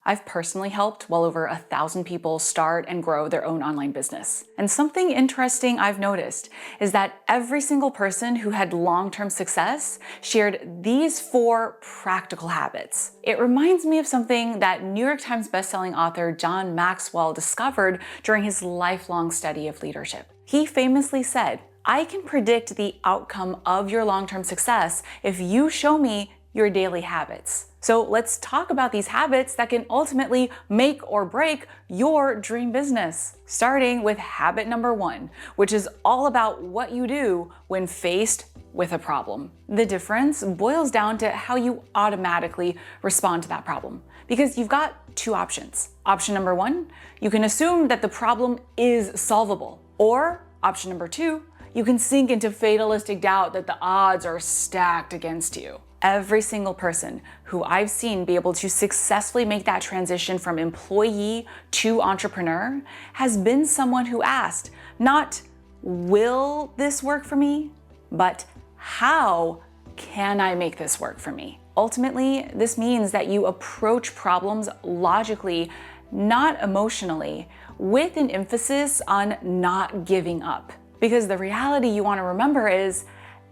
I've personally helped well over 1,000 people start and grow their own online business. And something interesting I've noticed is that every single person who had long-term success shared these 4 practical habits. It reminds me of something that New York Times bestselling author John Maxwell discovered during his lifelong study of leadership. He famously said, "I can predict the outcome of your long-term success if you show me your daily habits." So let's talk about these habits that can ultimately make or break your dream business. Starting with habit number 1, which is all about what you do when faced with a problem. The difference boils down to how you automatically respond to that problem. Because you've got 2 options. Option number 1, you can assume that the problem is solvable. Or option number 2, you can sink into fatalistic doubt that the odds are stacked against you. Every single person who I've seen be able to successfully make that transition from employee to entrepreneur has been someone who asked, not, will this work for me? But how can I make this work for me? Ultimately, this means that you approach problems logically, not emotionally, with an emphasis on not giving up. Because the reality you want to remember is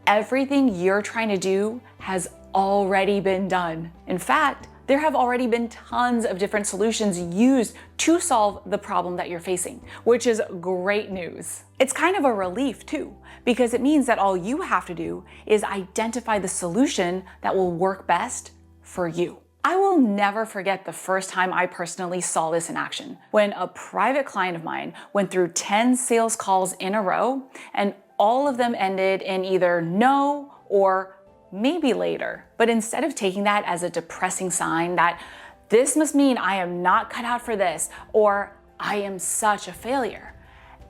everything you're trying to do has already been done. In fact, there have already been tons of different solutions used to solve the problem that you're facing, which is great news. It's kind of a relief too, because it means that all you have to do is identify the solution that will work best for you. I will never forget the first time I personally saw this in action, when a private client of mine went through 10 sales calls in a row, and all of them ended in either no or maybe later. But instead of taking that as a depressing sign that this must mean I am not cut out for this, or I am such a failure,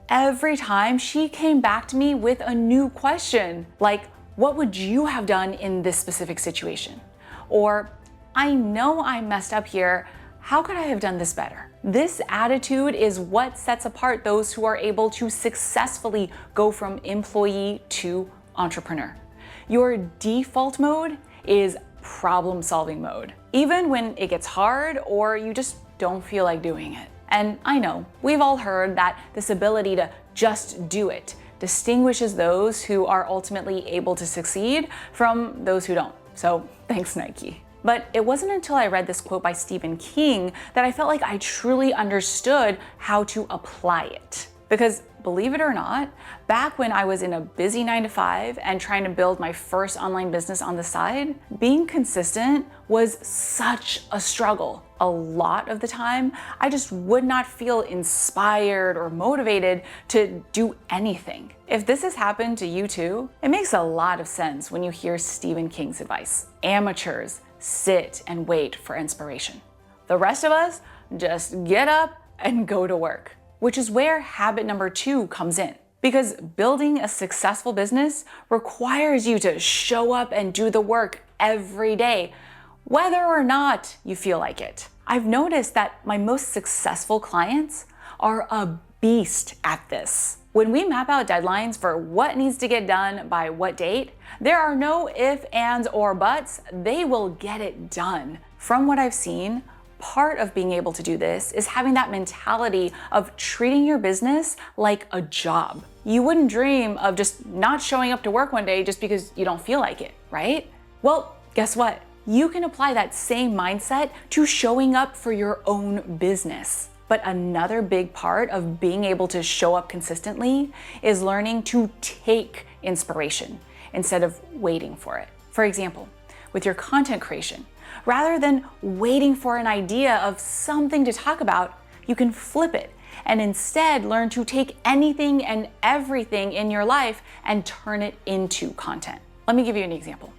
every time she came back to me with a new question, like, what would you have done in this specific situation? Or, I know I messed up here, how could I have done this better? This attitude is what sets apart those who are able to successfully go from employee to entrepreneur. Your default mode is problem-solving mode, even when it gets hard or you just don't feel like doing it. And I know, we've all heard that this ability to just do it distinguishes those who are ultimately able to succeed from those who don't. So thanks, Nike. But it wasn't until I read this quote by Stephen King that I felt like I truly understood how to apply it. Because believe it or not, back when I was in a busy 9-to-5 and trying to build my first online business on the side, being consistent was such a struggle. A lot of the time, I just would not feel inspired or motivated to do anything. If this has happened to you too, it makes a lot of sense when you hear Stephen King's advice. Amateurs sit and wait for inspiration. The rest of us just get up and go to work. Which is where habit number 2 comes in. Because building a successful business requires you to show up and do the work every day, whether or not you feel like it. I've noticed that my most successful clients are a beast at this. When we map out deadlines for what needs to get done by what date, there are no ifs, ands, or buts. They will get it done. From what I've seen, part of being able to do this is having that mentality of treating your business like a job. You wouldn't dream of just not showing up to work one day just because you don't feel like it, right? Well, guess what? You can apply that same mindset to showing up for your own business. But another big part of being able to show up consistently is learning to take inspiration instead of waiting for it. For example, with your content creation, rather than waiting for an idea of something to talk about, you can flip it and instead learn to take anything and everything in your life and turn it into content. Let me give you an example.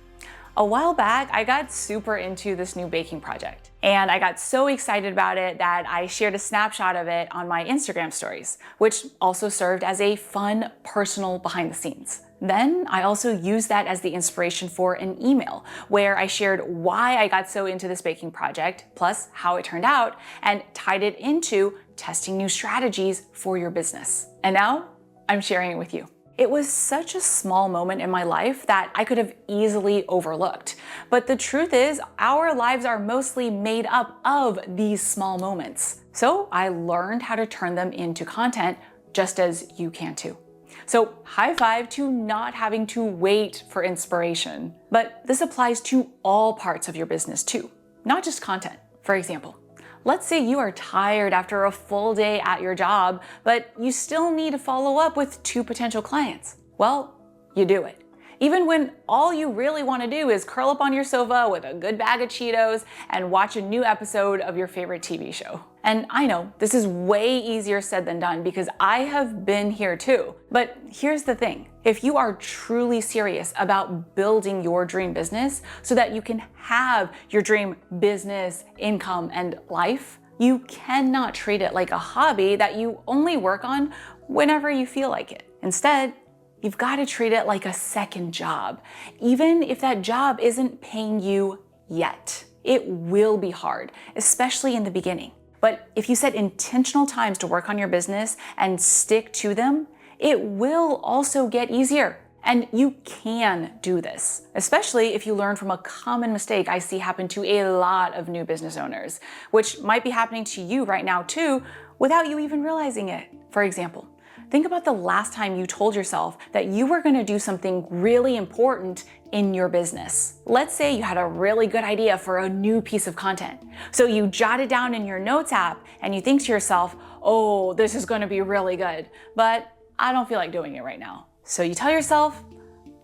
A while back, I got super into this new baking project, and I got so excited about it that I shared a snapshot of it on my Instagram stories, which also served as a fun, personal behind the scenes. Then I also used that as the inspiration for an email where I shared why I got so into this baking project, plus how it turned out, and tied it into testing new strategies for your business. And now I'm sharing it with you. It was such a small moment in my life that I could have easily overlooked. But the truth is, our lives are mostly made up of these small moments. So I learned how to turn them into content, just as you can too. So high five to not having to wait for inspiration. But this applies to all parts of your business too, not just content. For example, let's say you are tired after a full day at your job, but you still need to follow up with 2 potential clients. Well, you do it. Even when all you really want to do is curl up on your sofa with a good bag of Cheetos and watch a new episode of your favorite TV show. And I know this is way easier said than done because I have been here too. But here's the thing. If you are truly serious about building your dream business so that you can have your dream business, income, and life, you cannot treat it like a hobby that you only work on whenever you feel like it. Instead, you've got to treat it like a second job, even if that job isn't paying you yet. It will be hard, especially in the beginning. But if you set intentional times to work on your business and stick to them, it will also get easier. And you can do this, especially if you learn from a common mistake I see happen to a lot of new business owners, which might be happening to you right now too, without you even realizing it. For example, think about the last time you told yourself that you were going to do something really important in your business. Let's say you had a really good idea for a new piece of content. So you jot it down in your notes app and you think to yourself, oh, this is going to be really good, but I don't feel like doing it right now. So you tell yourself,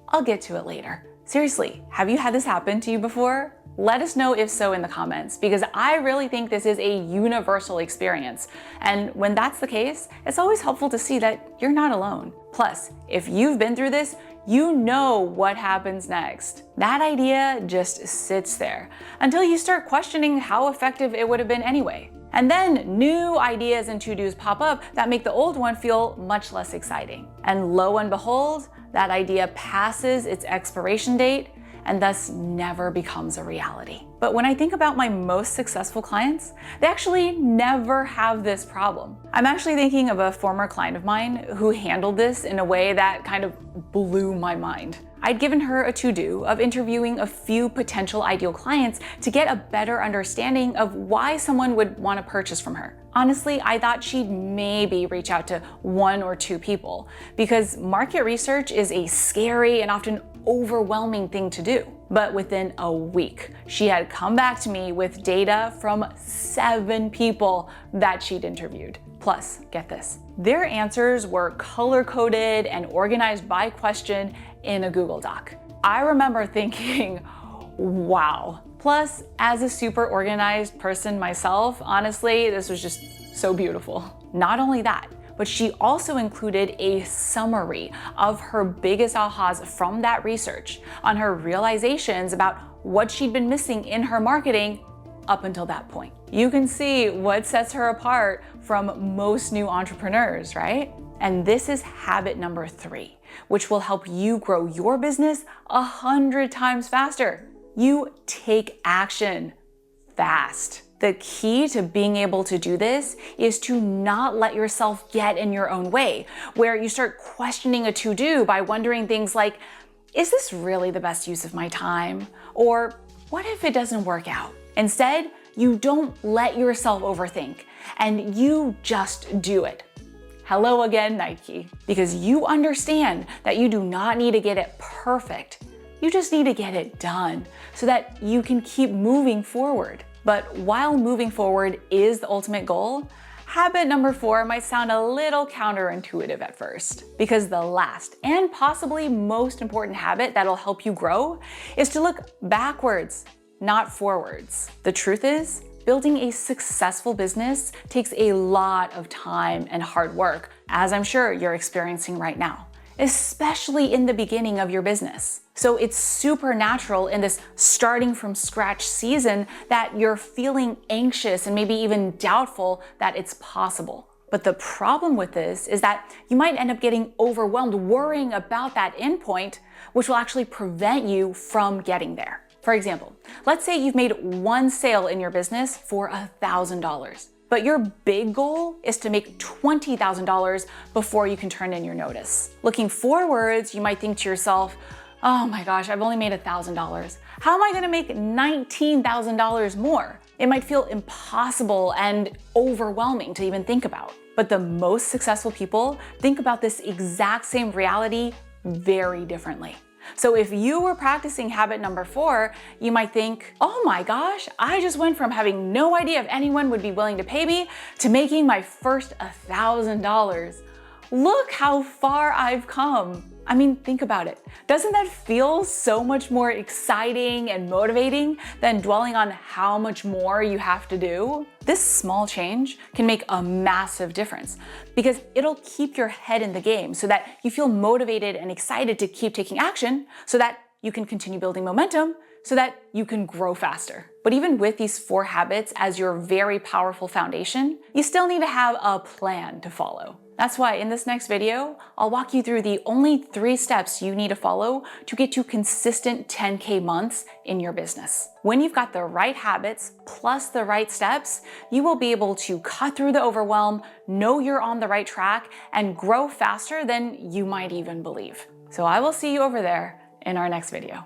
I'll get to it later. Seriously, have you had this happen to you before? Let us know if so in the comments, because I really think this is a universal experience. And when that's the case, it's always helpful to see that you're not alone. Plus, if you've been through this, you know what happens next. That idea just sits there until you start questioning how effective it would have been anyway. And then new ideas and to-dos pop up that make the old one feel much less exciting. And lo and behold, that idea passes its expiration date and thus never becomes a reality. But when I think about my most successful clients, they actually never have this problem. I'm actually thinking of a former client of mine who handled this in a way that kind of blew my mind. I'd given her a to-do of interviewing a few potential ideal clients to get a better understanding of why someone would want to purchase from her. Honestly, I thought she'd maybe reach out to 1 or 2 people because market research is a scary and often overwhelming thing to do. But within a week, she had come back to me with data from 7 people that she'd interviewed. Plus, get this, their answers were color-coded and organized by question in a Google Doc. I remember thinking, wow. Plus, as a super organized person myself, honestly, this was just so beautiful. Not only that, but she also included a summary of her biggest ahas from that research on her realizations about what she'd been missing in her marketing up until that point. You can see what sets her apart from most new entrepreneurs, right? And this is habit number 3, which will help you grow your business 100 times faster. You take action fast. The key to being able to do this is to not let yourself get in your own way, where you start questioning a to-do by wondering things like, is this really the best use of my time? Or what if it doesn't work out? Instead, you don't let yourself overthink and you just do it. Hello again, Nike, because you understand that you do not need to get it perfect. You just need to get it done so that you can keep moving forward. But while moving forward is the ultimate goal, habit number 4 might sound a little counterintuitive at first, because the last and possibly most important habit that'll help you grow is to look backwards, not forwards. The truth is, building a successful business takes a lot of time and hard work, as I'm sure you're experiencing right now, especially in the beginning of your business. So it's super natural in this starting from scratch season that you're feeling anxious and maybe even doubtful that it's possible. But the problem with this is that you might end up getting overwhelmed worrying about that endpoint, which will actually prevent you from getting there. For example, let's say you've made 1 sale in your business for $1,000. But your big goal is to make $20,000 before you can turn in your notice. Looking forwards, you might think to yourself, oh my gosh, I've only made $1,000. How am I gonna make $19,000 more? It might feel impossible and overwhelming to even think about. But the most successful people think about this exact same reality very differently. So if you were practicing habit number 4, you might think, oh my gosh, I just went from having no idea if anyone would be willing to pay me to making my first $1,000. Look how far I've come. I mean, think about it. Doesn't that feel so much more exciting and motivating than dwelling on how much more you have to do? This small change can make a massive difference because it'll keep your head in the game so that you feel motivated and excited to keep taking action so that you can continue building momentum so that you can grow faster. But even with these 4 habits as your very powerful foundation, you still need to have a plan to follow. That's why in this next video, I'll walk you through the only 3 steps you need to follow to get to consistent 10K months in your business. When you've got the right habits plus the right steps, you will be able to cut through the overwhelm, know you're on the right track, and grow faster than you might even believe. So I will see you over there in our next video.